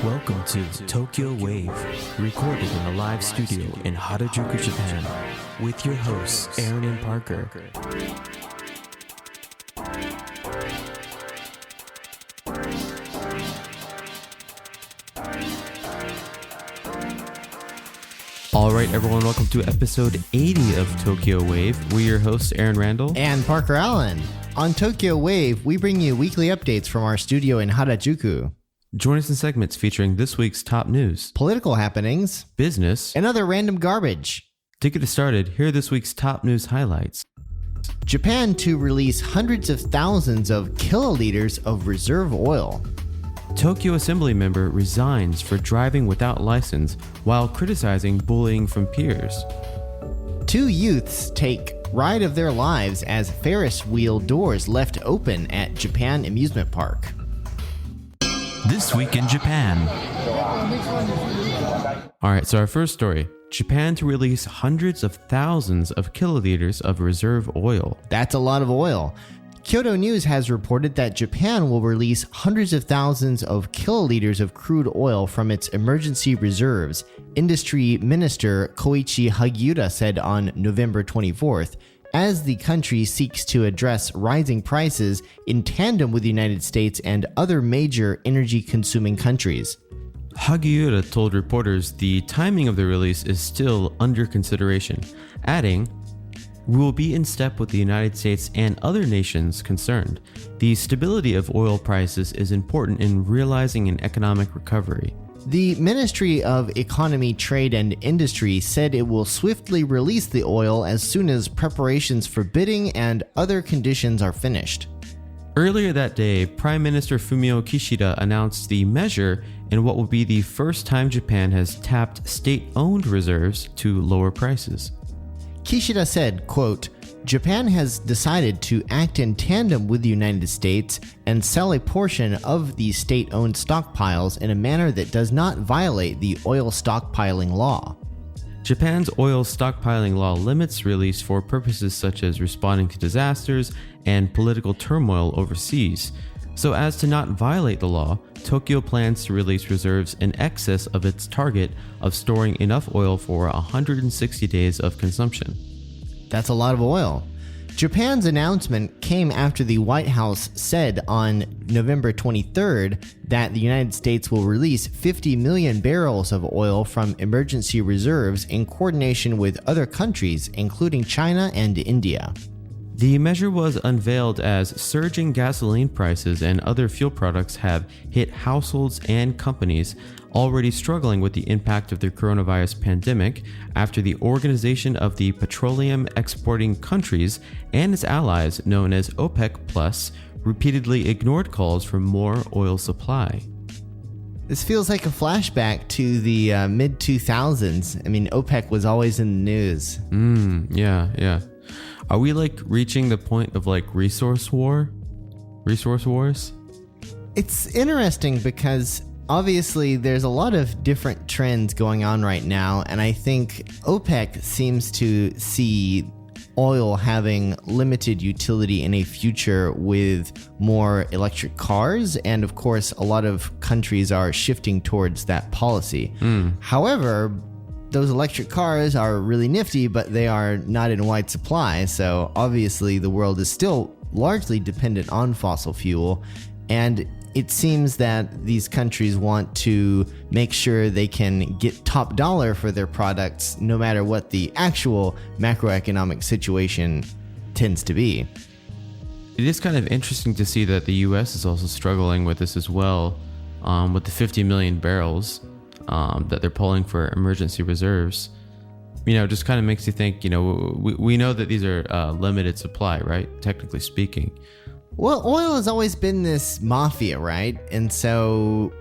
Welcome to Tokyo Wave, recorded in a live studio in Harajuku, Japan, with your hosts Aaron and Parker. All right, everyone, welcome to episode 80 of Tokyo Wave. We're your hosts, Aaron Randall and Parker Allen. On Tokyo Wave, we bring you weekly updates from our studio in Harajuku. Join us in segments featuring this week's top news, political happenings, business, and other random garbage. To get us started, here are this week's top news highlights. Japan to release hundreds of thousands of kiloliters of reserve oil. Tokyo Assembly member resigns for driving without license while criticizing bullying from peers. Two youths take ride of their lives as Ferris wheel doors left open at Japan amusement park. This week in Japan. All right, so our first story. Japan to release hundreds of thousands of kiloliters of reserve oil. That's a lot of oil. Kyoto News has reported that Japan will release hundreds of thousands of kiloliters of crude oil from its emergency reserves, Industry Minister Koichi Hagiura said on November 24th, as the country seeks to address rising prices in tandem with the United States and other major energy-consuming countries. Hagiura told reporters the timing of the release is still under consideration, adding, "We will be in step with the United States and other nations concerned. The stability of oil prices is important in realizing an economic recovery." The Ministry of Economy, Trade and Industry said it will swiftly release the oil as soon as preparations for bidding and other conditions are finished. Earlier that day, Prime Minister Fumio Kishida announced the measure in what will be the first time Japan has tapped state-owned reserves to lower prices. Kishida said, quote, "Japan has decided to act in tandem with the United States and sell a portion of the state-owned stockpiles in a manner that does not violate the oil stockpiling law." Japan's oil stockpiling law limits release for purposes such as responding to disasters and political turmoil overseas. So as to not violate the law, Tokyo plans to release reserves in excess of its target of storing enough oil for 160 days of consumption. That's a lot of oil. Japan's announcement came after the White House said on November 23rd that the United States will release 50 million barrels of oil from emergency reserves in coordination with other countries, including China and India. The measure was unveiled as surging gasoline prices and other fuel products have hit households and companies already struggling with the impact of the coronavirus pandemic after the Organization of the Petroleum Exporting Countries and its allies, known as OPEC+, repeatedly ignored calls for more oil supply. This feels like a flashback to the mid-2000s. I mean, OPEC was always in the news. Yeah. Are we reaching the point of resource wars? It's interesting because obviously there's a lot of different trends going on right now, and I think OPEC seems to see oil having limited utility in a future with more electric cars, and of course a lot of countries are shifting towards that policy. However, those electric cars are really nifty, but they are not in wide supply, so obviously the world is still largely dependent on fossil fuel, and it seems that these countries want to make sure they can get top dollar for their products no matter what the actual macroeconomic situation tends to be. It is kind of interesting to see that the US is also struggling with this as well, with the 50 million barrels that they're pulling for emergency reserves. Just kind of makes you think, we know that these are limited supply, right? Technically speaking. Well, oil has always been this mafia, right? And so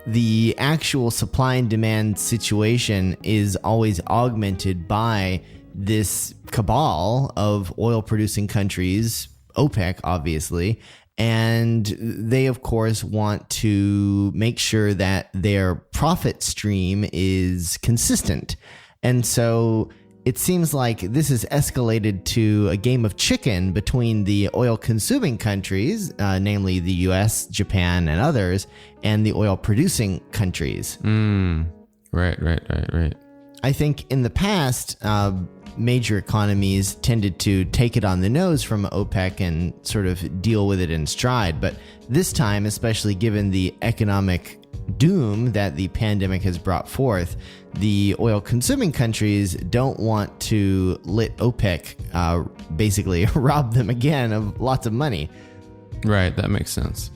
the actual supply and demand situation is always augmented by this cabal of oil producing countries, OPEC, obviously. And they, of course, want to make sure that their profit stream is consistent. And so it seems like this has escalated to a game of chicken between the oil-consuming countries, namely the US, Japan, and others, and the oil-producing countries. Right. I think in the past, major economies tended to take it on the nose from OPEC and sort of deal with it in stride. But this time, especially given the economic doom that the pandemic has brought forth, the oil-consuming countries don't want to let OPEC basically rob them again of lots of money. Right, that makes sense.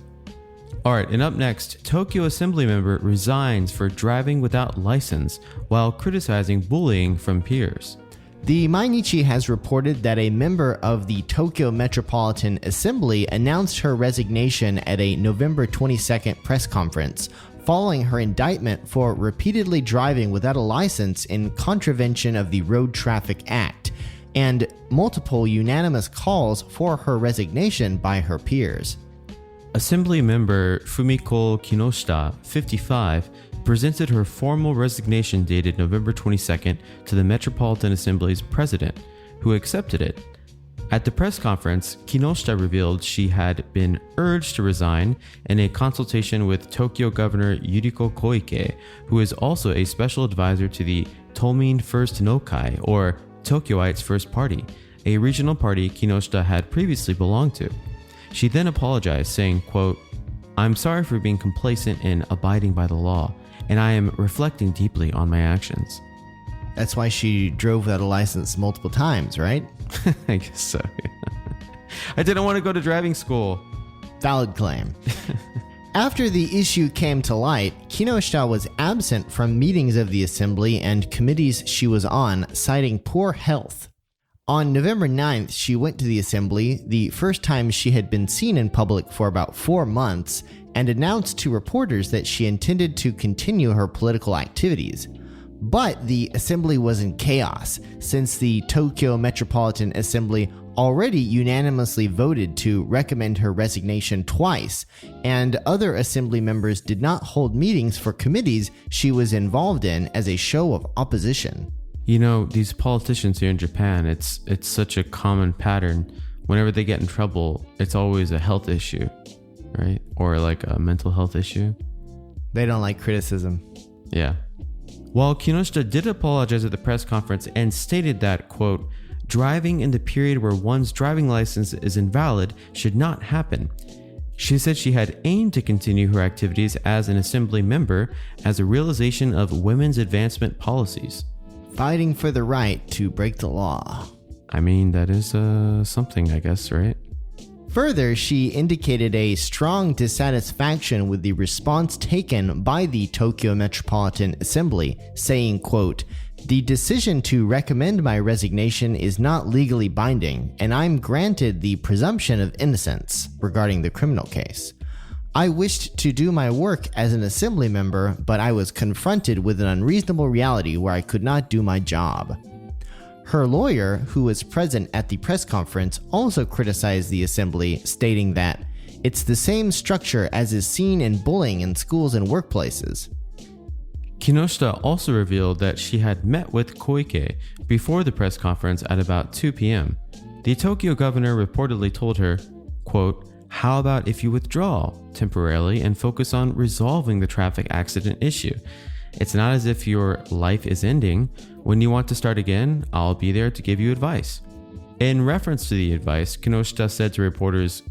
All right, and up next, Tokyo Assembly member resigns for driving without license while criticizing bullying from peers. The Mainichi has reported that a member of the Tokyo Metropolitan Assembly announced her resignation at a November 22nd press conference, following her indictment for repeatedly driving without a license in contravention of the Road Traffic Act, and multiple unanimous calls for her resignation by her peers. Assembly member Fumiko Kinoshita, 55, presented her formal resignation dated November 22nd to the Metropolitan Assembly's president, who accepted it. At the press conference, Kinoshita revealed she had been urged to resign in a consultation with Tokyo Governor Yuriko Koike, who is also a special advisor to the Tomin First Nokai, or Tokyoites First Party, a regional party Kinoshita had previously belonged to. She then apologized, saying, quote, "I'm sorry for being complacent in abiding by the law, and I am reflecting deeply on my actions." That's why she drove without a license multiple times, right? I guess so. I didn't want to go to driving school. Valid claim. After the issue came to light, Kinoshita was absent from meetings of the assembly and committees she was on, citing poor health. On November 9th, she went to the assembly, the first time she had been seen in public for about 4 months, and announced to reporters that she intended to continue her political activities. But the assembly was in chaos, since the Tokyo Metropolitan Assembly already unanimously voted to recommend her resignation twice, and other assembly members did not hold meetings for committees she was involved in as a show of opposition. You know, these politicians here in Japan, it's such a common pattern. Whenever they get in trouble, it's always a health issue, right? Or like a mental health issue. They don't like criticism. Yeah. While Kinoshita did apologize at the press conference and stated that, quote, "driving in the period where one's driving license is invalid should not happen," she said she had aimed to continue her activities as an assembly member as a realization of women's advancement policies. Fighting for the right to break the law. I mean, that is something, I guess, right? Further, she indicated a strong dissatisfaction with the response taken by the Tokyo Metropolitan Assembly, saying, quote, "The decision to recommend my resignation is not legally binding, and I'm granted the presumption of innocence regarding the criminal case. I wished to do my work as an assembly member, but I was confronted with an unreasonable reality where I could not do my job." Her lawyer, who was present at the press conference, also criticized the assembly, stating that it's the same structure as is seen in bullying in schools and workplaces. Kinoshita also revealed that she had met with Koike before the press conference at about 2 p.m. The Tokyo governor reportedly told her, quote, "How about if you withdraw temporarily and focus on resolving the traffic accident issue? It's not as if your life is ending. When you want to start again, I'll be there to give you advice." In reference to the advice, Kinoshita said to reporters,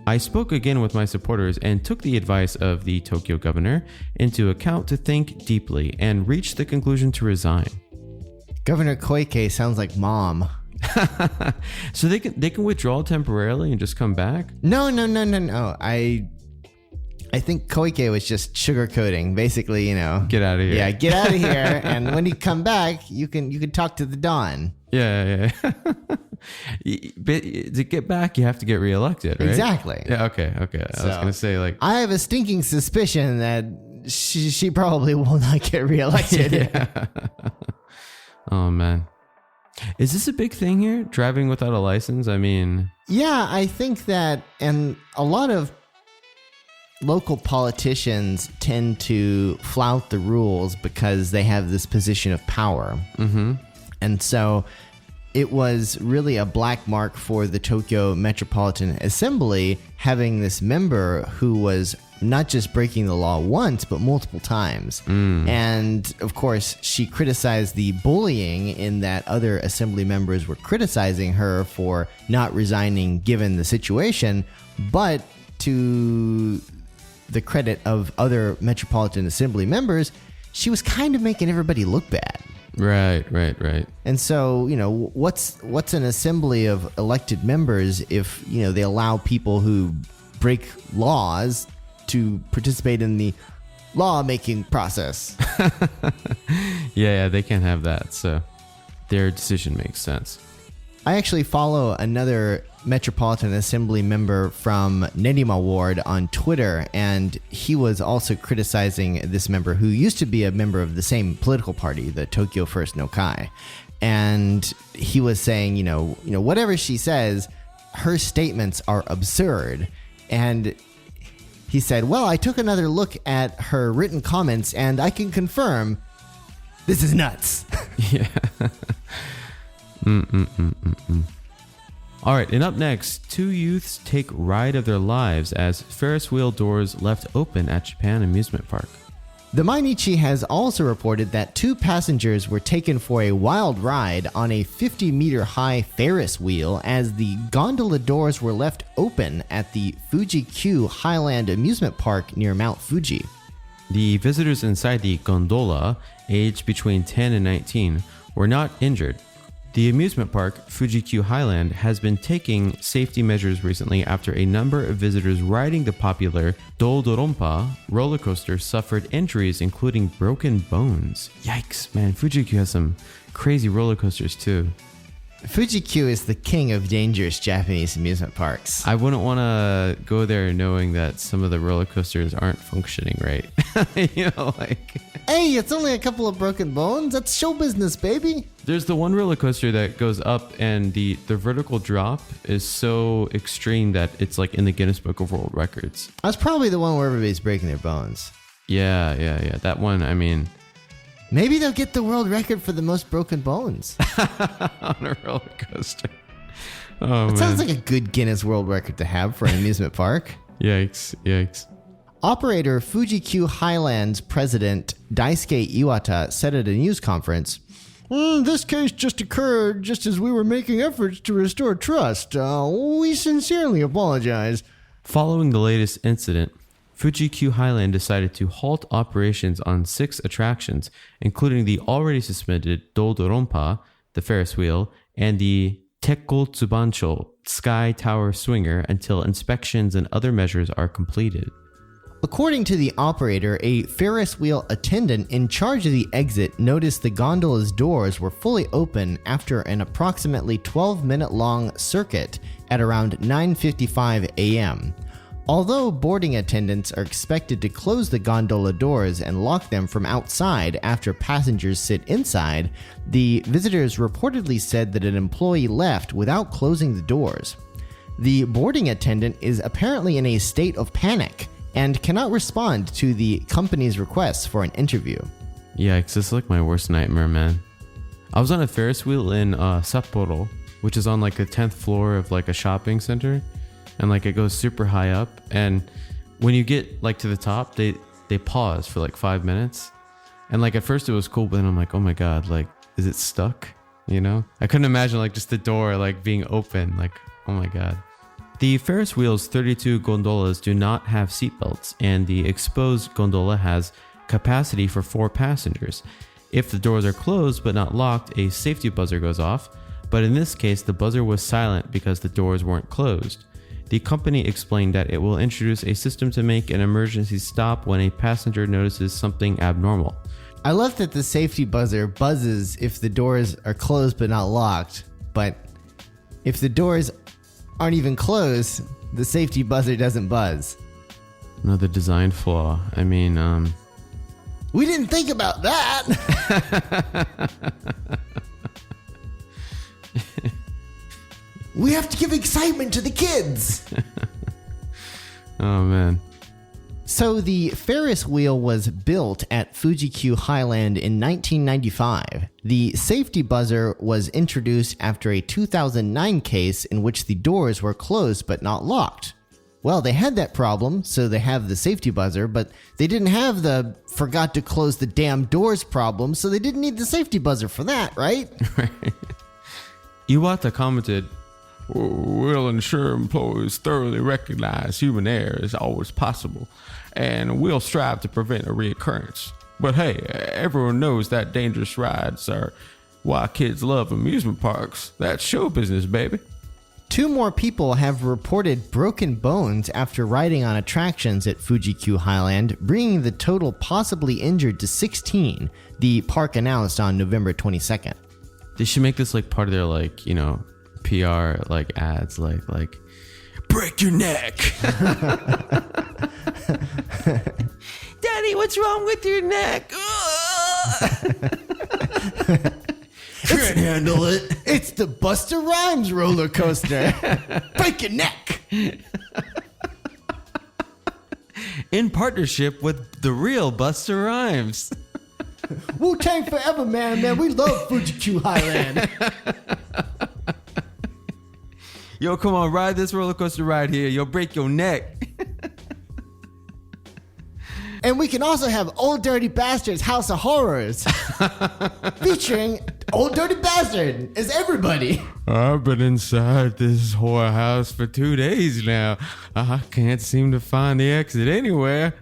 "I spoke again with my supporters and took the advice of the Tokyo governor into account to think deeply and reach the conclusion to resign." Governor Koike sounds like mom. So they can withdraw temporarily and just come back? No. I think Koike was just sugarcoating, basically, Get out of here. Yeah, get out of here, and when you come back, you can talk to the Don. Yeah. But to get back, you have to get reelected, right? Exactly. Yeah. Okay. I was gonna say, like, I have a stinking suspicion that she probably will not get reelected. Yeah. Oh man, is this a big thing here? Driving without a license? I mean, yeah, I think that, and a lot of local politicians tend to flout the rules because they have this position of power. mm-hmm. And so it was really a black mark for the Tokyo Metropolitan Assembly having this member who was not just breaking the law once, but multiple times. And of course, she criticized the bullying in that other assembly members were criticizing her for not resigning given the situation. But to the credit of other Metropolitan Assembly members, she was kind of making everybody look bad. Right. And so, what's an assembly of elected members if, they allow people who break laws to participate in the lawmaking process? Yeah, they can't have that. So their decision makes sense. I actually follow another Metropolitan Assembly member from Nerima Ward on Twitter, and he was also criticizing this member who used to be a member of the same political party, the Tokyo First Nokai. And he was saying, whatever she says, her statements are absurd. And he said, well, I took another look at her written comments, and I can confirm this is nuts. Yeah. All right, and up next, two youths take ride of their lives as Ferris wheel doors left open at Japan Amusement Park. The Mainichi has also reported that two passengers were taken for a wild ride on a 50-meter-high Ferris wheel as the gondola doors were left open at the Fuji-Q Highland Amusement Park near Mount Fuji. The visitors inside the gondola, aged between 10 and 19, were not injured. The amusement park, Fuji-Q Highland, has been taking safety measures recently after a number of visitors riding the popular Doldorompa roller coaster suffered injuries, including broken bones. Yikes, man, Fuji-Q has some crazy roller coasters too. Fuji-Q is the king of dangerous Japanese amusement parks. I wouldn't want to go there knowing that some of the roller coasters aren't functioning right. Hey, it's only a couple of broken bones. That's show business, baby. There's the one roller coaster that goes up and the vertical drop is so extreme that it's like in the Guinness Book of World Records. That's probably the one where everybody's breaking their bones. Yeah. That one, I mean... Maybe they'll get the world record for the most broken bones. On a roller coaster. Oh, It sounds like a good Guinness World Record to have for an amusement park. Yikes. Operator Fuji-Q Highlands president Daisuke Iwata said at a news conference, this case just occurred just as we were making efforts to restore trust. We sincerely apologize. Following the latest incident, Fuji-Q Highland decided to halt operations on 6 attractions, including the already suspended Doldorompa, the Ferris wheel, and the Tekko Tsubancho Sky Tower Swinger until inspections and other measures are completed. According to the operator, a Ferris wheel attendant in charge of the exit noticed the gondola's doors were fully open after an approximately 12-minute-long circuit at around 9:55 a.m. Although boarding attendants are expected to close the gondola doors and lock them from outside after passengers sit inside, the visitors reportedly said that an employee left without closing the doors. The boarding attendant is apparently in a state of panic and cannot respond to the company's requests for an interview. Yikes, this is like my worst nightmare, man. I was on a Ferris wheel in Sapporo, which is on like the 10th floor of like a shopping center. And like it goes super high up, and when you get like to the top, they pause for like 5 minutes, and like at first it was cool, but then I'm like, oh my god, like is it stuck? I couldn't imagine like just the door like being open, like oh my god. The Ferris wheel's 32 gondolas do not have seatbelts, and the exposed gondola has capacity for 4 passengers. If the doors are closed but not locked, a safety buzzer goes off, but in this case the buzzer was silent because the doors weren't closed. The company explained that it will introduce a system to make an emergency stop when a passenger notices something abnormal. I love that the safety buzzer buzzes if the doors are closed but not locked, but if the doors aren't even closed, the safety buzzer doesn't buzz. Another design flaw. I mean, we didn't think about that! We have to give excitement to the kids. Oh man. So the Ferris wheel was built at Fuji-Q Highland in 1995. The safety buzzer was introduced after a 2009 case in which the doors were closed but not locked. Well, they had that problem, so they have the safety buzzer, but they didn't have the forgot to close the damn doors problem, so they didn't need the safety buzzer for that, right? Iwata commented, "We'll ensure employees thoroughly recognize human error as always possible, and we'll strive to prevent a reoccurrence. But hey, everyone knows that dangerous rides are why kids love amusement parks. That's show business, baby." 2 more people have reported broken bones after riding on attractions at Fuji-Q Highland, bringing the total possibly injured to 16, the park announced on November 22nd. They should make this like part of their like, you know, PR like ads like break your neck. Daddy, what's wrong with your neck? Can't handle it. It's the Busta Rhymes roller coaster. Break your neck. In partnership with the real Busta Rhymes. Wu-Tang forever, man. We love Fuji-Q Highland. Yo, come on, ride this roller coaster ride here. You'll break your neck. And we can also have Old Dirty Bastard's House of Horrors. Featuring Old Dirty Bastard as everybody. I've been inside this horror house for 2 days now. I can't seem to find the exit anywhere.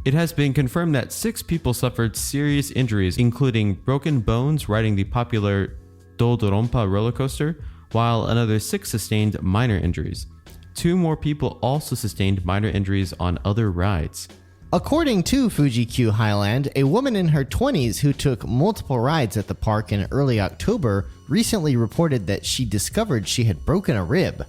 It has been confirmed that 6 people suffered serious injuries, including broken bones riding the popular Dodorompa roller coaster, while another 6 sustained minor injuries. 2 more people also sustained minor injuries on other rides. According to Fuji-Q Highland, a woman in her 20s who took multiple rides at the park in early October recently reported that she discovered she had broken a rib.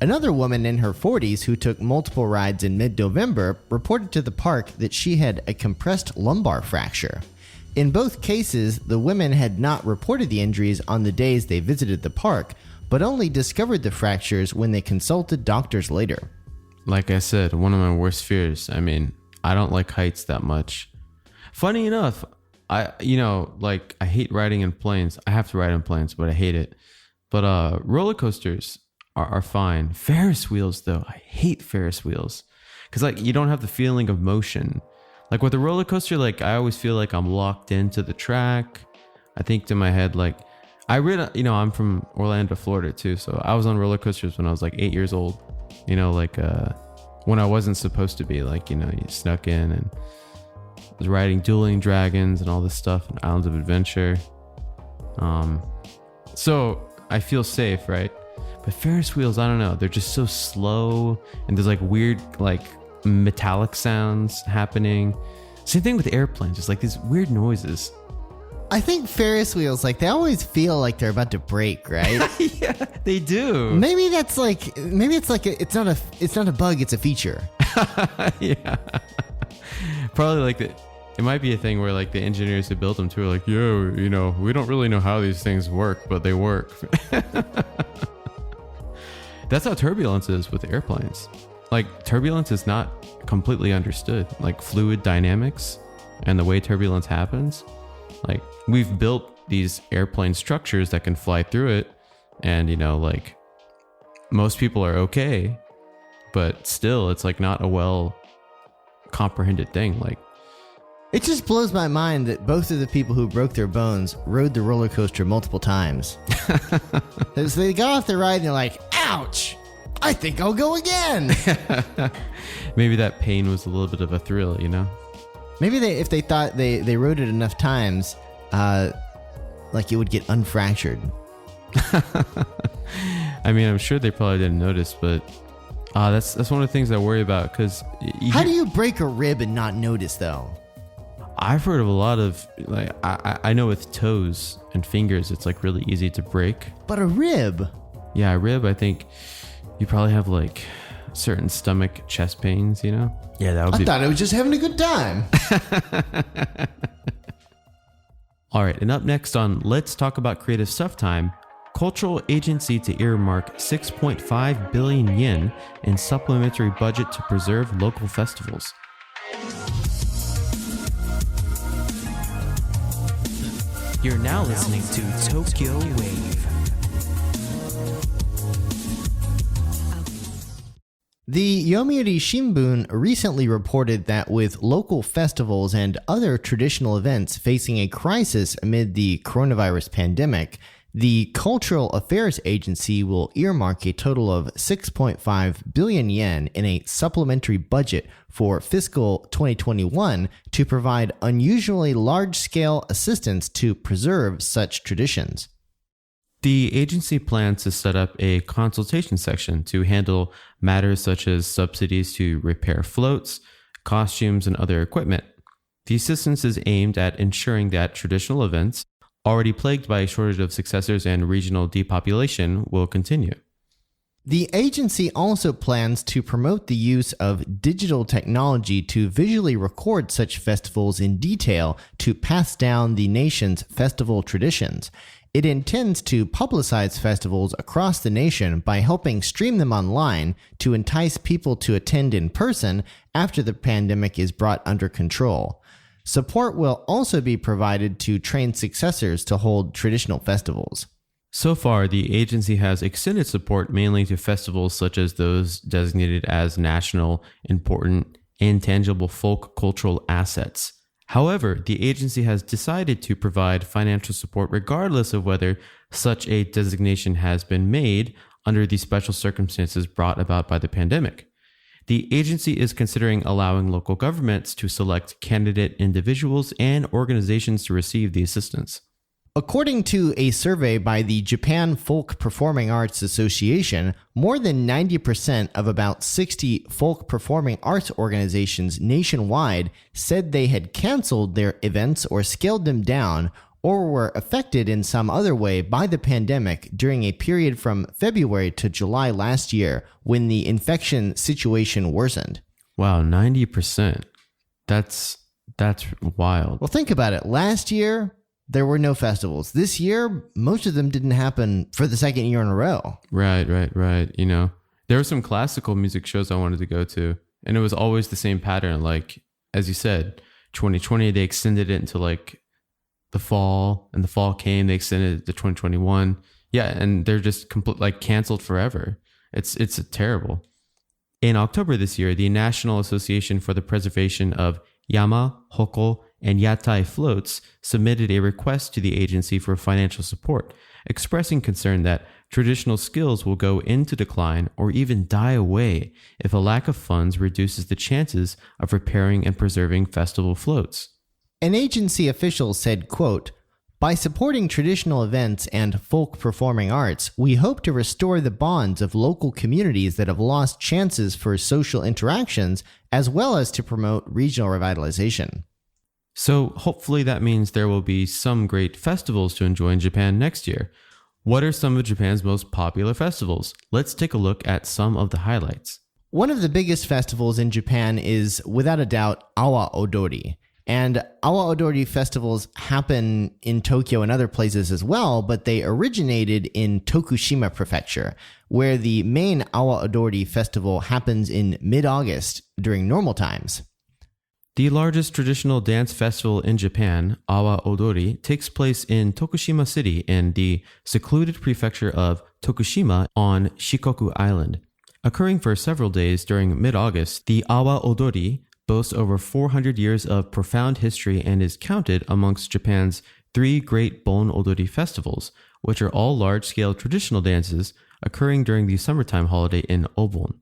Another woman in her 40s who took multiple rides in mid-November reported to the park that she had a compressed lumbar fracture. In both cases, the women had not reported the injuries on the days they visited the park, but only discovered the fractures when they consulted doctors later. Like I said, one of my worst fears. I mean, I don't like heights that much. Funny enough, I hate riding in planes. I have to ride in planes, but I hate it. But roller coasters are fine. Ferris wheels, though, I hate Ferris wheels. Because like you don't have the feeling of motion. Like with a roller coaster, like I always feel like I'm locked into the track. I think to my head, like I'm from Orlando, Florida too. So I was on roller coasters when I was like 8 years old. When I wasn't supposed to be, like, you snuck in and was riding Dueling Dragons and all this stuff and Islands of Adventure. So I feel safe, right? But Ferris wheels, I don't know. They're just so slow and there's like weird, like metallic sounds happening. Same thing with airplanes, just like these weird noises. I think Ferris wheels, like, they always feel like they're about to break, right? Yeah, they do. Maybe it's not a bug, it's a feature. Yeah. Probably like it might be a thing where like the engineers who built them too are like, yo, we don't really know how these things work, but they work. That's how turbulence is with airplanes. Like turbulence is not completely understood. Like fluid dynamics and the way turbulence happens. Like we've built these airplane structures that can fly through it, and like most people are okay, but still it's like not a well comprehended thing. Like it just blows my mind that both of the people who broke their bones rode the roller coaster multiple times. So they got off the ride and they're like, ouch, I think I'll go again. Maybe that pain was a little bit of a thrill, Maybe if they thought they rode it enough times, like it would get unfractured. I mean, I'm sure they probably didn't notice, but that's one of the things I worry about. Because how do you break a rib and not notice, though? I've heard of a lot of, like, I know with toes and fingers, it's like really easy to break. But a rib? Yeah, a rib, I think you probably have like certain stomach, chest pains, Yeah, that would be. I thought I was just having a good time. All right, and up next on Let's Talk About Creative Stuff Time, cultural agency to earmark 6.5 billion yen in supplementary budget to preserve local festivals. You're now listening to Tokyo Wave. The Yomiuri Shimbun recently reported that with local festivals and other traditional events facing a crisis amid the coronavirus pandemic, the Cultural Affairs Agency will earmark a total of 6.5 billion yen in a supplementary budget for fiscal 2021 to provide unusually large-scale assistance to preserve such traditions. The agency plans to set up a consultation section to handle matters such as subsidies to repair floats, costumes, and other equipment. The assistance is aimed at ensuring that traditional events, already plagued by a shortage of successors and regional depopulation, will continue. The agency also plans to promote the use of digital technology to visually record such festivals in detail to pass down the nation's festival traditions. It intends to publicize festivals across the nation by helping stream them online to entice people to attend in person after the pandemic is brought under control. Support will also be provided to train successors to hold traditional festivals. So far, the agency has extended support mainly to festivals such as those designated as national, important, intangible folk cultural assets. However, the agency has decided to provide financial support regardless of whether such a designation has been made under the special circumstances brought about by the pandemic. The agency is considering allowing local governments to select candidate individuals and organizations to receive the assistance. According to a survey by the Japan Folk Performing Arts Association, more than 90% of about 60 folk performing arts organizations nationwide said they had canceled their events or scaled them down or were affected in some other way by the pandemic during a period from February to July last year when the infection situation worsened. Wow, 90%. That's wild. Well, think about it. Last year, there were no festivals. This year, most of them didn't happen for the second year in a row. Right. You know, there were some classical music shows I wanted to go to, and it was always the same pattern. Like, as you said, 2020, they extended it into like the fall, and the fall came, they extended it to 2021. Yeah, and they're just canceled forever. It's terrible. In October this year, the National Association for the Preservation of Yama, Hoko, and Yatai floats submitted a request to the agency for financial support, expressing concern that traditional skills will go into decline or even die away if a lack of funds reduces the chances of repairing and preserving festival floats. An agency official said, quote, "By supporting traditional events and folk performing arts, we hope to restore the bonds of local communities that have lost chances for social interactions, as well as to promote regional revitalization." So hopefully that means there will be some great festivals to enjoy in Japan next year. What are some of Japan's most popular festivals? Let's take a look at some of the highlights. One of the biggest festivals in Japan is, without a doubt, Awa Odori. And Awa Odori festivals happen in Tokyo and other places as well, but they originated in Tokushima Prefecture, where the main Awa Odori festival happens in mid-August during normal times. The largest traditional dance festival in Japan, Awa Odori, takes place in Tokushima City in the secluded prefecture of Tokushima on Shikoku Island. Occurring for several days during mid-August, the Awa Odori boasts over 400 years of profound history and is counted amongst Japan's 3 great Bon Odori festivals, which are all large-scale traditional dances occurring during the summertime holiday in Obon.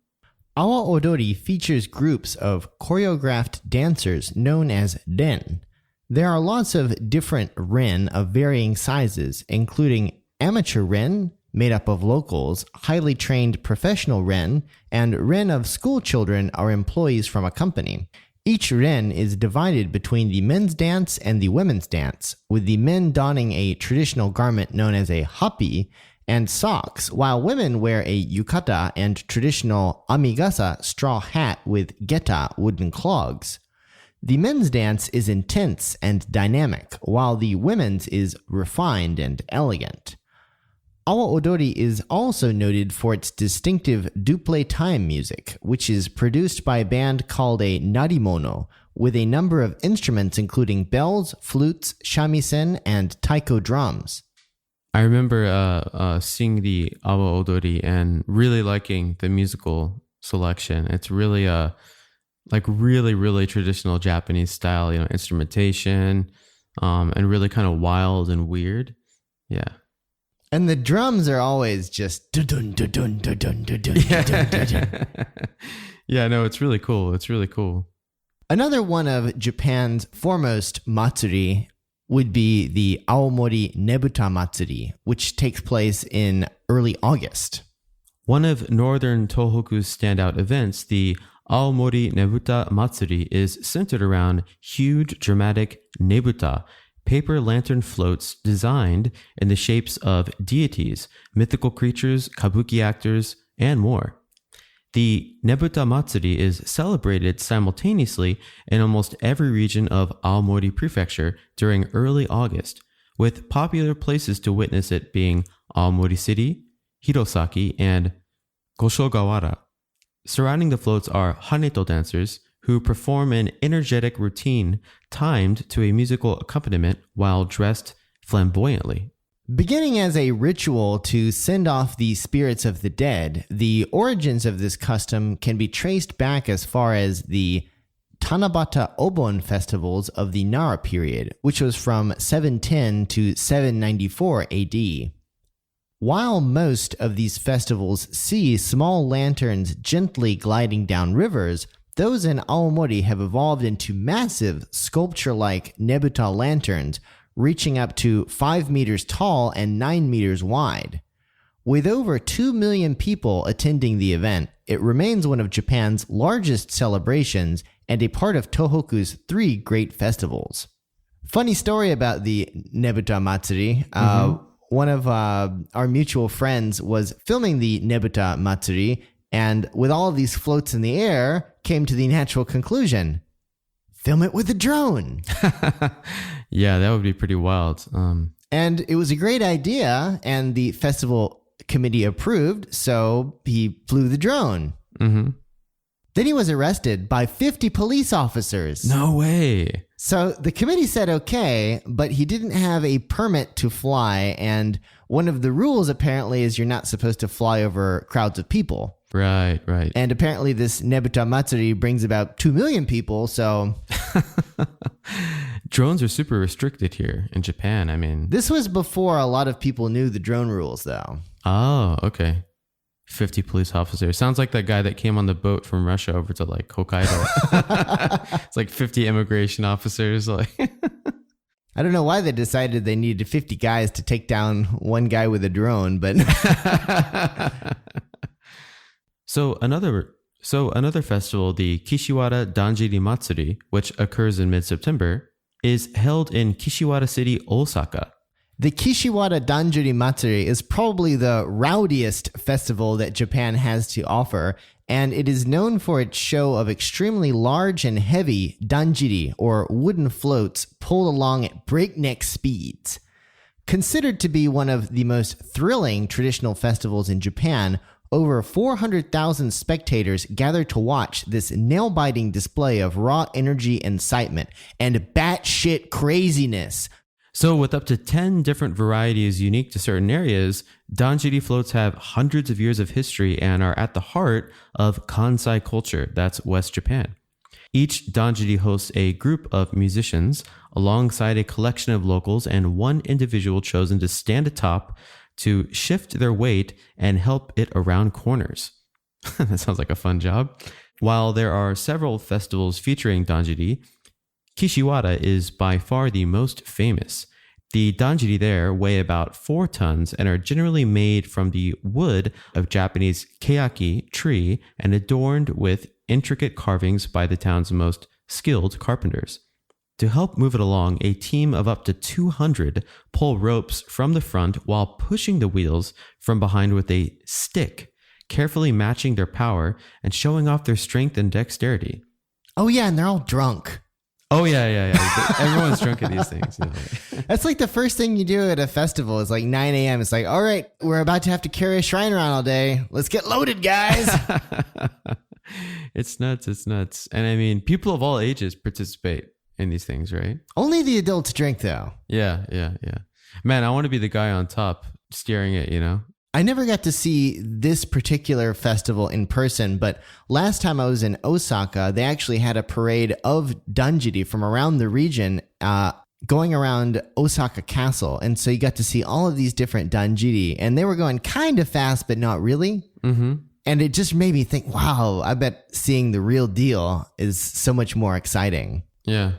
Awa Odori features groups of choreographed dancers known as ren. There are lots of different ren of varying sizes, including amateur ren, made up of locals, highly trained professional ren, and ren of school children or employees from a company. Each ren is divided between the men's dance and the women's dance, with the men donning a traditional garment known as a hapi and socks, while women wear a yukata and traditional amigasa straw hat with geta wooden clogs. The men's dance is intense and dynamic, while the women's is refined and elegant. Awa Odori is also noted for its distinctive duple time music, which is produced by a band called a narimono, with a number of instruments including bells, flutes, shamisen, and taiko drums. I remember seeing the Awa Odori and really liking the musical selection. It's really really traditional Japanese style, instrumentation, and really kind of wild and weird. Yeah. And the drums are always just dun dun dun dun dun dun dun dun dun. Yeah, no, it's really cool. It's really cool. Another one of Japan's foremost matsuri would be the Aomori Nebuta Matsuri, which takes place in early August. One of Northern Tohoku's standout events, the Aomori Nebuta Matsuri, is centered around huge, dramatic nebuta, paper lantern floats designed in the shapes of deities, mythical creatures, kabuki actors, and more. The Nebuta Matsuri is celebrated simultaneously in almost every region of Aomori Prefecture during early August, with popular places to witness it being Aomori City, Hirosaki, and Goshogawara. Surrounding the floats are Haneto dancers who perform an energetic routine timed to a musical accompaniment while dressed flamboyantly. Beginning as a ritual to send off the spirits of the dead, the origins of this custom can be traced back as far as the Tanabata Obon festivals of the Nara period, which was from 710 to 794 AD. While most of these festivals see small lanterns gently gliding down rivers, those in Aomori have evolved into massive sculpture-like nebuta lanterns reaching up to 5 meters tall and 9 meters wide. With over 2 million people attending the event, it remains one of Japan's largest celebrations and a part of Tohoku's 3 great festivals. Funny story about the Nebuta Matsuri. One of our mutual friends was filming the Nebuta Matsuri, and with all of these floats in the air, came to the natural conclusion: film it with a drone. Yeah, that would be pretty wild. And it was a great idea, and the festival committee approved, so he flew the drone. Mm-hmm. Then he was arrested by 50 police officers. No way. So the committee said okay, but he didn't have a permit to fly, and one of the rules apparently is you're not supposed to fly over crowds of people. Right. And apparently this Nebuta Matsuri brings about 2 million people, so... Drones are super restricted here in Japan, I mean. This was before a lot of people knew the drone rules, though. Oh, okay. 50 police officers. Sounds like that guy that came on the boat from Russia over to like Hokkaido. It's like 50 immigration officers. Like, I don't know why they decided they needed 50 guys to take down one guy with a drone, but... So another festival, the Kishiwara Danjiri Matsuri, which occurs in mid-September, is held in Kishiwara City, Osaka. The Kishiwara Danjiri Matsuri is probably the rowdiest festival that Japan has to offer, and it is known for its show of extremely large and heavy danjiri, or wooden floats, pulled along at breakneck speeds. Considered to be one of the most thrilling traditional festivals in Japan, over 400,000 spectators gather to watch this nail-biting display of raw energy incitement and batshit craziness. So with up to 10 different varieties unique to certain areas, danjiri floats have hundreds of years of history and are at the heart of Kansai culture, that's West Japan. Each danjiri hosts a group of musicians alongside a collection of locals and one individual chosen to stand atop to shift their weight and help it around corners. That sounds like a fun job. While there are several festivals featuring danjiri, Kishiwara is by far the most famous. The danjiri there weigh about 4 tons and are generally made from the wood of Japanese keaki tree and adorned with intricate carvings by the town's most skilled carpenters. To help move it along, a team of up to 200 pull ropes from the front while pushing the wheels from behind with a stick, carefully matching their power and showing off their strength and dexterity. Oh yeah, and they're all drunk. Oh yeah. Everyone's drunk at these things. That's like the first thing you do at a festival is like 9 a.m. It's like, all right, we're about to have to carry a shrine around all day. Let's get loaded, guys. It's nuts. It's nuts. And I mean, people of all ages participate in these things, right? Only the adults drink, though. Yeah. Man, I want to be the guy on top steering it, I never got to see this particular festival in person, but last time I was in Osaka, they actually had a parade of danjiri from around the region going around Osaka Castle. And so you got to see all of these different danjiri, and they were going kind of fast, but not really. Mm-hmm. And it just made me think, wow, I bet seeing the real deal is so much more exciting. Yeah.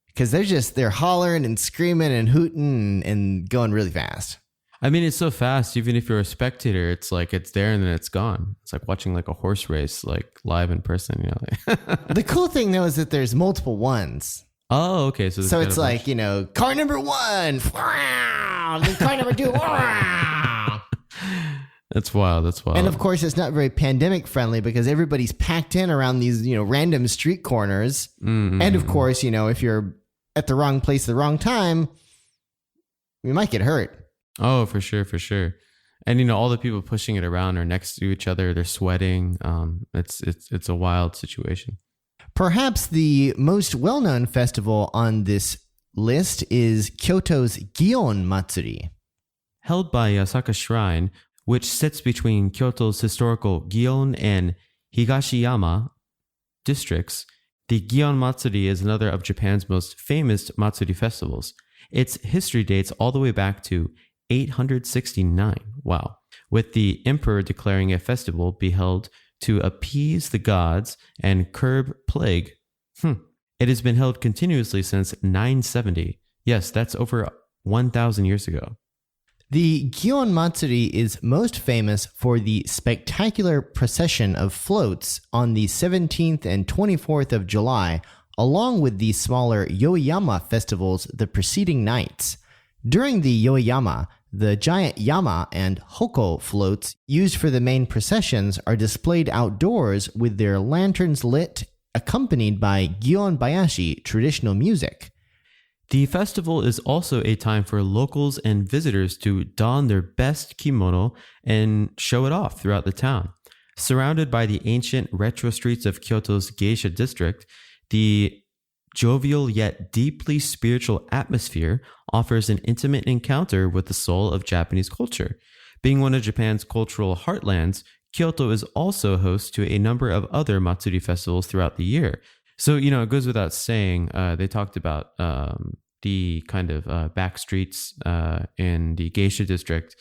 Because they're hollering and screaming and hooting and going really fast. I mean, it's so fast. Even if you're a spectator, it's like it's there and then it's gone. It's like watching like a horse race, like live in person. The cool thing though is that there's multiple ones. Oh, okay. So it's like car number 1, wow, then car number 2. Wow. That's wild. And of course, it's not very pandemic friendly because everybody's packed in around these random street corners. Mm-hmm. And of course, if you're at the wrong place at the wrong time, you might get hurt. Oh, for sure. And all the people pushing it around are next to each other. They're sweating. It's a wild situation. Perhaps the most well-known festival on this list is Kyoto's Gion Matsuri. Held by Yasaka Shrine, which sits between Kyoto's historical Gion and Higashiyama districts. The Gion Matsuri is another of Japan's most famous Matsuri festivals. Its history dates all the way back to 869. Wow. With the emperor declaring a festival be held to appease the gods and curb plague. It has been held continuously since 970. Yes, that's over 1,000 years ago. The Gion Matsuri is most famous for the spectacular procession of floats on the 17th and 24th of July, along with the smaller Yoiyama festivals the preceding nights. During the Yoiyama, the giant Yama and Hoko floats used for the main processions are displayed outdoors with their lanterns lit, accompanied by Gion Bayashi traditional music. The festival is also a time for locals and visitors to don their best kimono and show it off throughout the town. Surrounded by the ancient retro streets of Kyoto's Geisha district, the jovial yet deeply spiritual atmosphere offers an intimate encounter with the soul of Japanese culture. Being one of Japan's cultural heartlands, Kyoto is also host to a number of other Matsuri festivals throughout the year. So, it goes without saying, they talked about the kind of back streets in the Geisha district,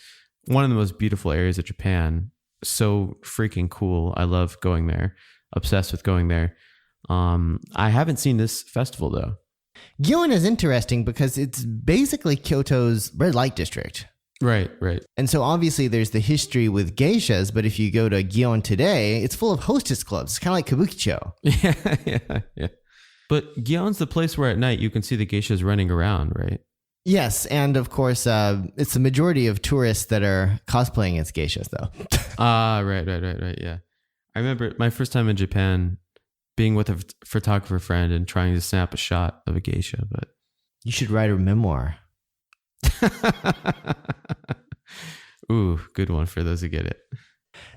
one of the most beautiful areas of Japan. So freaking cool. I love going there. Obsessed with going there. I haven't seen this festival though. Gion is interesting because it's basically Kyoto's red light district. Right. And so obviously there's the history with geishas, but if you go to Gion today, it's full of hostess clubs. It's kind of like Kabukicho. Yeah. But Gion's the place where at night you can see the geishas running around, right? Yes, and of course, it's the majority of tourists that are cosplaying as geishas, though. Right, yeah. I remember my first time in Japan being with a photographer friend and trying to snap a shot of a geisha, but... You should write a memoir. Ooh, good one for those who get it.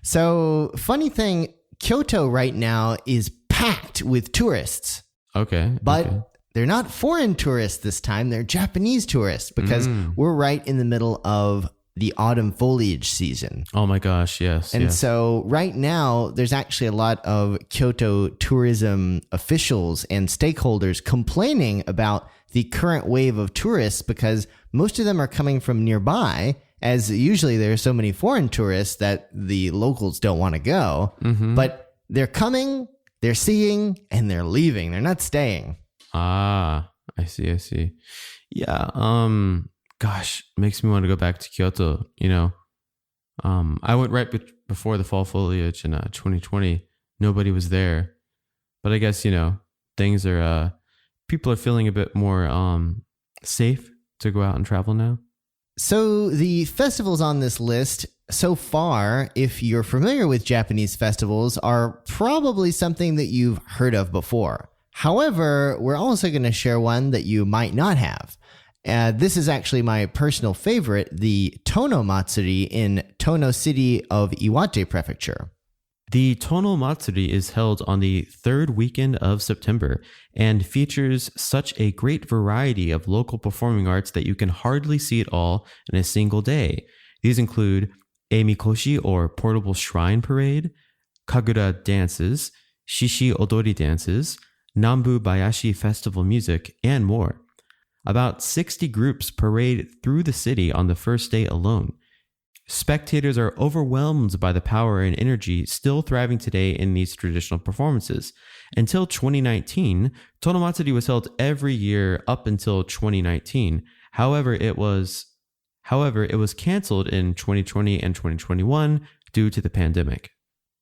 So, funny thing, Kyoto right now is packed with tourists. Okay. But they're not foreign tourists this time. They're Japanese tourists because we're right in the middle of the autumn foliage season. Oh my gosh, yes. And so right now, there's actually a lot of Kyoto tourism officials and stakeholders complaining about the current wave of tourists because most of them are coming from nearby, as usually there are so many foreign tourists that the locals don't want to go. Mm-hmm. But they're coming, they're seeing, and they're leaving. They're not staying. Ah, I see. Yeah. Gosh, makes me want to go back to Kyoto. I went right before the fall foliage in 2020. Nobody was there, but I guess things are. People are feeling a bit more safe to go out and travel now. So the festivals on this list so far, if you're familiar with Japanese festivals, are probably something that you've heard of before. However, we're also going to share one that you might not have. This is actually my personal favorite, the Tono Matsuri in Tono City of Iwate Prefecture. The Tono Matsuri is held on the third weekend of September and features such a great variety of local performing arts that you can hardly see it all in a single day. These include Emikoshi or portable shrine parade, Kagura dances, Shishi Odori dances, Nambu Bayashi festival music, and more. About 60 groups parade through the city on the first day alone. Spectators are overwhelmed by the power and energy still thriving today in these traditional performances. Until 2019, Tono Matsuri was held every year up until 2019. However, it was canceled in 2020 and 2021 due to the pandemic.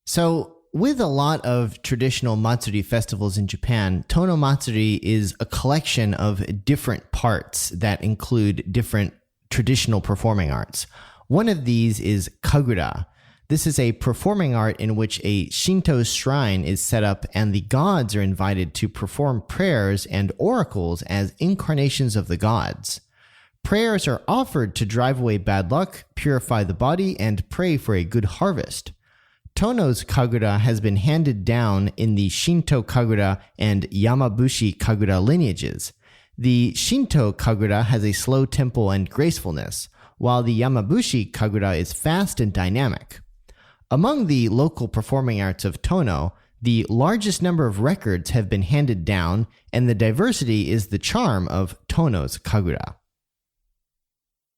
So, with a lot of traditional Matsuri festivals in Japan, Tono Matsuri is a collection of different parts that include different traditional performing arts. One of these is Kagura. This is a performing art in which a Shinto shrine is set up and the gods are invited to perform prayers and oracles as incarnations of the gods. Prayers are offered to drive away bad luck, purify the body, and pray for a good harvest. Tono's Kagura has been handed down in the Shinto Kagura and Yamabushi Kagura lineages. The Shinto Kagura has a slow tempo and gracefulness, while the Yamabushi Kagura is fast and dynamic. Among the local performing arts of Tono, the largest number of records have been handed down, and the diversity is the charm of Tono's Kagura.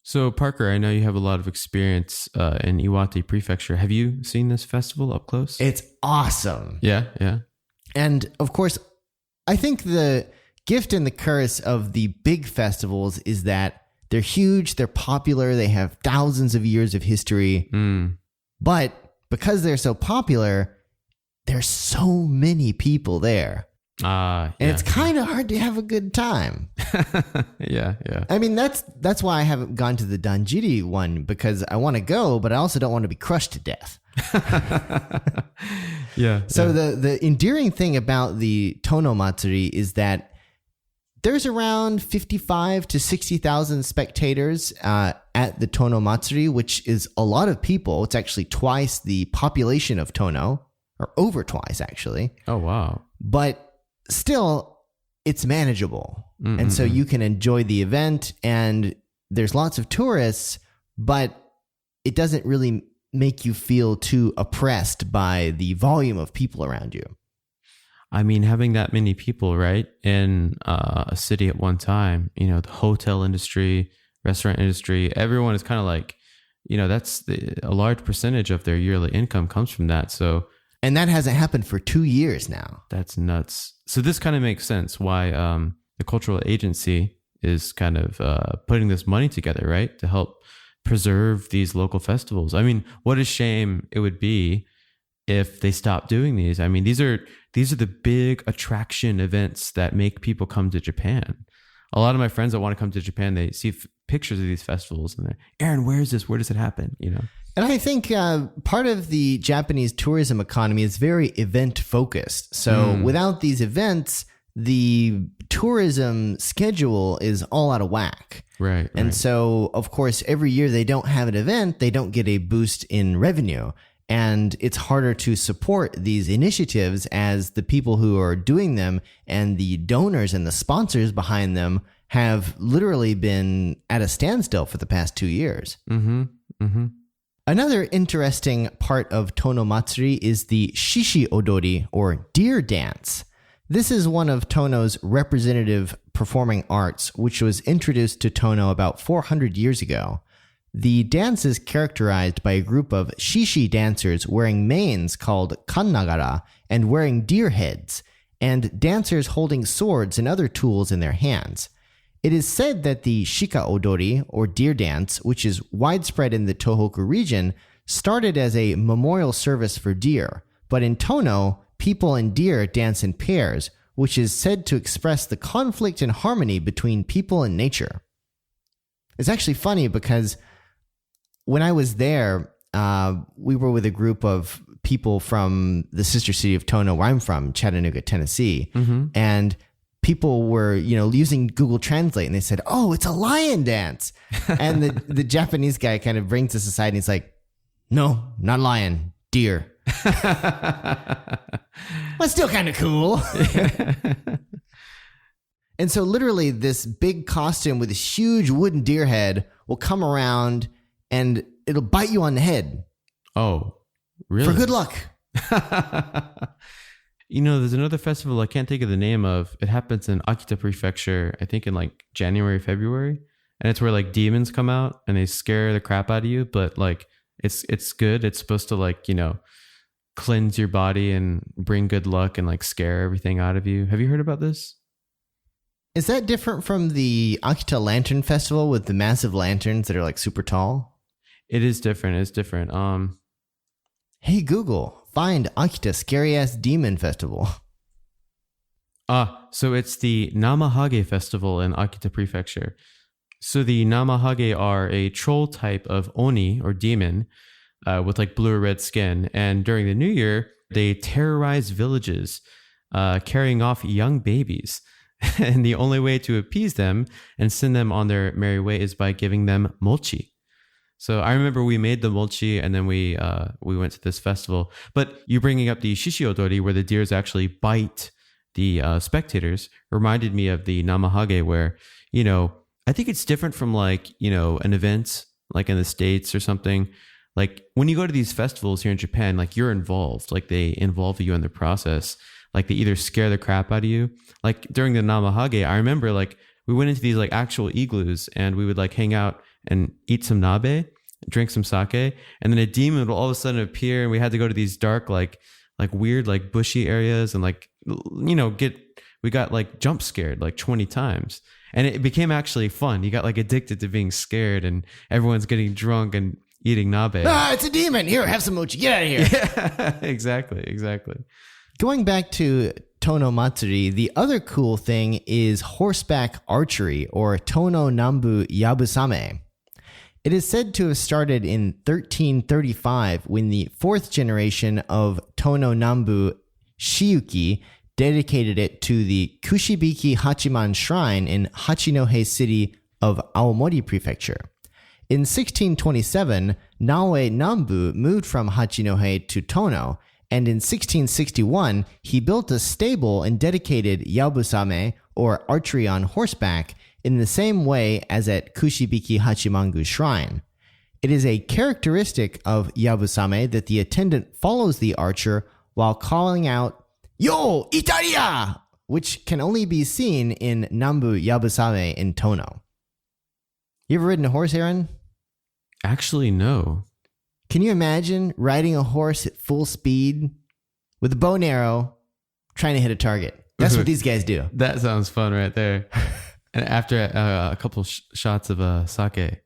So, Parker, I know you have a lot of experience in Iwate Prefecture. Have you seen this festival up close? It's awesome. Yeah. And of course, I think the gift and the curse of the big festivals is that they're huge, they're popular, they have thousands of years of history. But because they're so popular, there's so many people there. And it's kind of hard to have a good time. Yeah. I mean, that's why I haven't gone to the Danjiri one, because I want to go, but I also don't want to be crushed to death. So the endearing thing about the Tono Matsuri is that there's around 55 to 60,000 spectators at the Tono Matsuri, which is a lot of people. It's actually twice the population of Tono, or over twice, actually. Oh, wow. But still, it's manageable. And so you can enjoy the event, and there's lots of tourists, but it doesn't really make you feel too oppressed by the volume of people around you. I mean, having that many people, right, in a city at one time, the hotel industry, restaurant industry, everyone is kind of like, that's a large percentage of their yearly income comes from that. So, and that hasn't happened for 2 years now. That's nuts. So this kind of makes sense why the cultural agency is kind of putting this money together, right, to help preserve these local festivals. I mean, what a shame it would be if they stopped doing these. I mean, these are the big attraction events that make people come to Japan. A lot of my friends that want to come to Japan, they see pictures of these festivals and they're, Aaron, where is this? Where does it happen? And I think part of the Japanese tourism economy is very event focused. So without these events, the tourism schedule is all out of whack. Right. And so, of course, every year they don't have an event, they don't get a boost in revenue. And it's harder to support these initiatives as the people who are doing them and the donors and the sponsors behind them have literally been at a standstill for the past 2 years. Another interesting part of Tono Matsuri is the Shishi Odori, or deer dance. This is one of Tono's representative performing arts, which was introduced to Tono about 400 years ago. The dance is characterized by a group of shishi dancers wearing manes called kannagara and wearing deer heads, and dancers holding swords and other tools in their hands. It is said that the shika odori, or deer dance, which is widespread in the Tohoku region, started as a memorial service for deer, but in Tono, people and deer dance in pairs, which is said to express the conflict and harmony between people and nature. It's actually funny because when I was there, we were with a group of people from the sister city of Tono, where I'm from, Chattanooga, Tennessee. And people were, using Google Translate, and they said, "Oh, it's a lion dance." And the Japanese guy kind of brings us aside and he's like, "No, not lion, deer." But still kind of cool. And so literally this big costume with this huge wooden deer head will come around and it'll bite you on the head. Oh, really? For good luck. There's another festival I can't think of the name of. It happens in Akita Prefecture, I think in like January, February. And it's where like demons come out and they scare the crap out of you. But like, it's good. It's supposed to like, cleanse your body and bring good luck and like scare everything out of you. Have you heard about this? Is that different from the Akita Lantern Festival with the massive lanterns that are like super tall? It is different. It's different. Hey, Google, find Akita Scary Ass Demon Festival. So it's the Namahage Festival in Akita Prefecture. So the Namahage are a troll type of oni or demon with like blue or red skin. And during the new year, they terrorize villages, carrying off young babies. And the only way to appease them and send them on their merry way is by giving them mochi. So I remember we made the mochi and then we went to this festival. But you bringing up the Shishiodori where the deers actually bite the spectators reminded me of the Namahage where, I think it's different from like, an event like in the States or something. Like when you go to these festivals here in Japan, like you're involved, like they involve you in the process. Like they either scare the crap out of you. Like during the Namahage, I remember like we went into these like actual igloos and we would like hang out and eat some nabe, drink some sake, and then a demon would all of a sudden appear and we had to go to these dark, like weird, like bushy areas and like, we got like jump scared like 20 times. And it became actually fun. You got like addicted to being scared and everyone's getting drunk and eating nabe. Ah, it's a demon. Here, have some mochi. Get out of here. Yeah, exactly. Going back to Tono Matsuri, the other cool thing is horseback archery, or Tono Nambu Yabusame. It is said to have started in 1335 when the fourth generation of Tono Nambu Shiyuki dedicated it to the Kushibiki Hachiman Shrine in Hachinohe City of Aomori Prefecture. In 1627, Naoe Nambu moved from Hachinohe to Tono, and in 1661, he built a stable and dedicated Yabusame, or archery on horseback, in the same way as at Kushibiki Hachimangu Shrine. It is a characteristic of Yabusame that the attendant follows the archer while calling out, "Yo, Italia!" which can only be seen in Nambu Yabusame in Tono. You ever ridden a horse, Aaron? Actually, no. Can you imagine riding a horse at full speed with a bow and arrow trying to hit a target? That's what these guys do. That sounds fun right there. And after a couple shots of sake.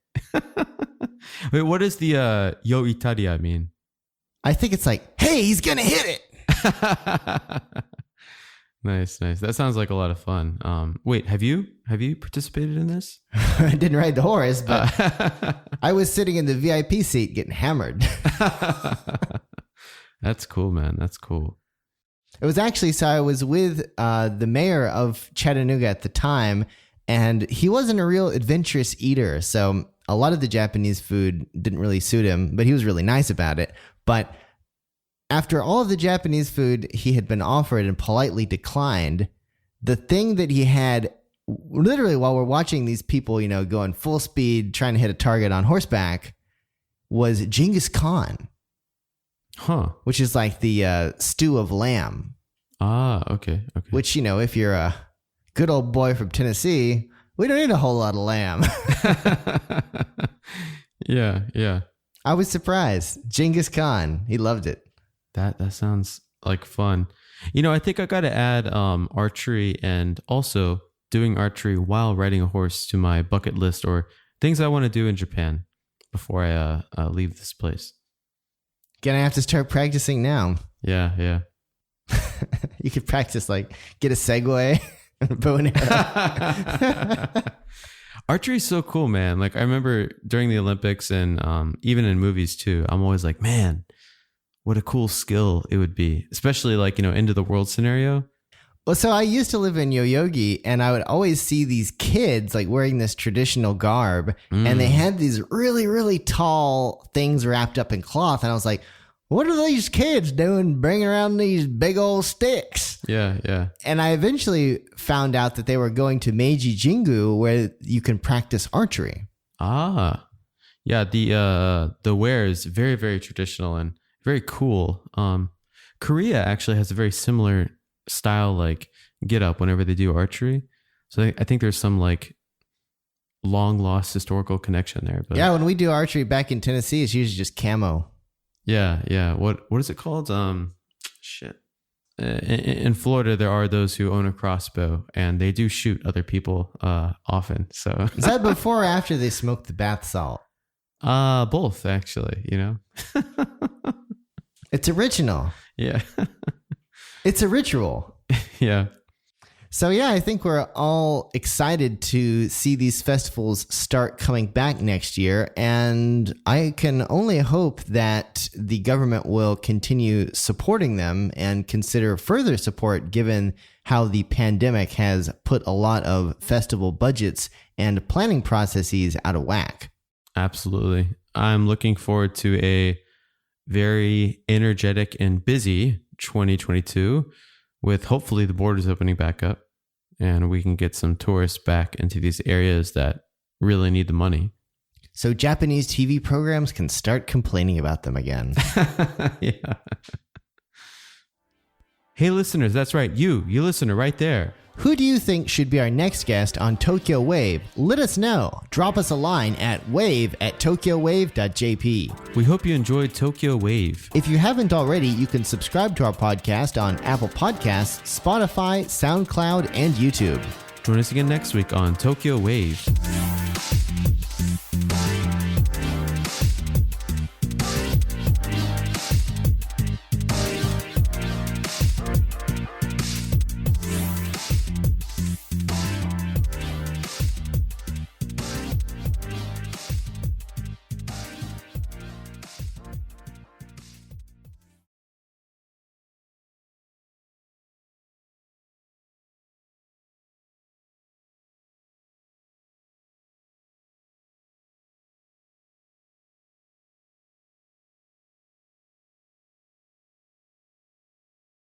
Wait, what does the Yo Italia mean? I think it's like, hey, he's going to hit it. Nice. That sounds like a lot of fun. Wait, have you participated in this? I didn't ride the horse, but I was sitting in the VIP seat getting hammered. That's cool, man. That's cool. It was actually, so I was with the mayor of Chattanooga at the time, and he wasn't a real adventurous eater. So a lot of the Japanese food didn't really suit him, but he was really nice about it. But after all of the Japanese food he had been offered and politely declined, the thing that he had literally while we're watching these people, going full speed, trying to hit a target on horseback, was Genghis Khan. Huh. Which is like the stew of lamb. Ah, okay. Which, if you're a good old boy from Tennessee, we don't eat a whole lot of lamb. Yeah. I was surprised. Genghis Khan, he loved it. That sounds like fun. I think I got to add archery and also doing archery while riding a horse to my bucket list or things I want to do in Japan before I leave this place. Gonna have to start practicing now. Yeah. You could practice, get a Segway and a bow and arrow. Archery is so cool, man. I remember during the Olympics and even in movies too, I'm always like, man, what a cool skill it would be, especially like, end of the world scenario. Well, so I used to live in Yoyogi, and I would always see these kids like wearing this traditional garb, and they had these really, really tall things wrapped up in cloth. And I was like, what are these kids doing bringing around these big old sticks? Yeah, yeah. And I eventually found out that they were going to Meiji Jingu, where you can practice archery. Ah, yeah. The wear is very, very traditional and very cool. Korea actually has a very similar style, like get up whenever they do archery. So I think there's some like long lost historical connection there. But yeah, when we do archery back in Tennessee, it's usually just camo. Yeah. What is it called? Shit. In Florida, there are those who own a crossbow, and they do shoot other people often. So is that before or after they smoke the bath salt? Both actually. It's original. Yeah. It's a ritual. Yeah. So yeah, I think we're all excited to see these festivals start coming back next year. And I can only hope that the government will continue supporting them and consider further support, given how the pandemic has put a lot of festival budgets and planning processes out of whack. Absolutely. I'm looking forward to a very energetic and busy 2022 with hopefully the borders opening back up and we can get some tourists back into these areas that really need the money. So Japanese TV programs can start complaining about them again. Yeah. Hey listeners, that's right. You listener right there. Who do you think should be our next guest on Tokyo Wave? Let us know. Drop us a line at wave@tokyowave.jp. We hope you enjoyed Tokyo Wave. If you haven't already, you can subscribe to our podcast on Apple Podcasts, Spotify, SoundCloud, and YouTube. Join us again next week on Tokyo Wave.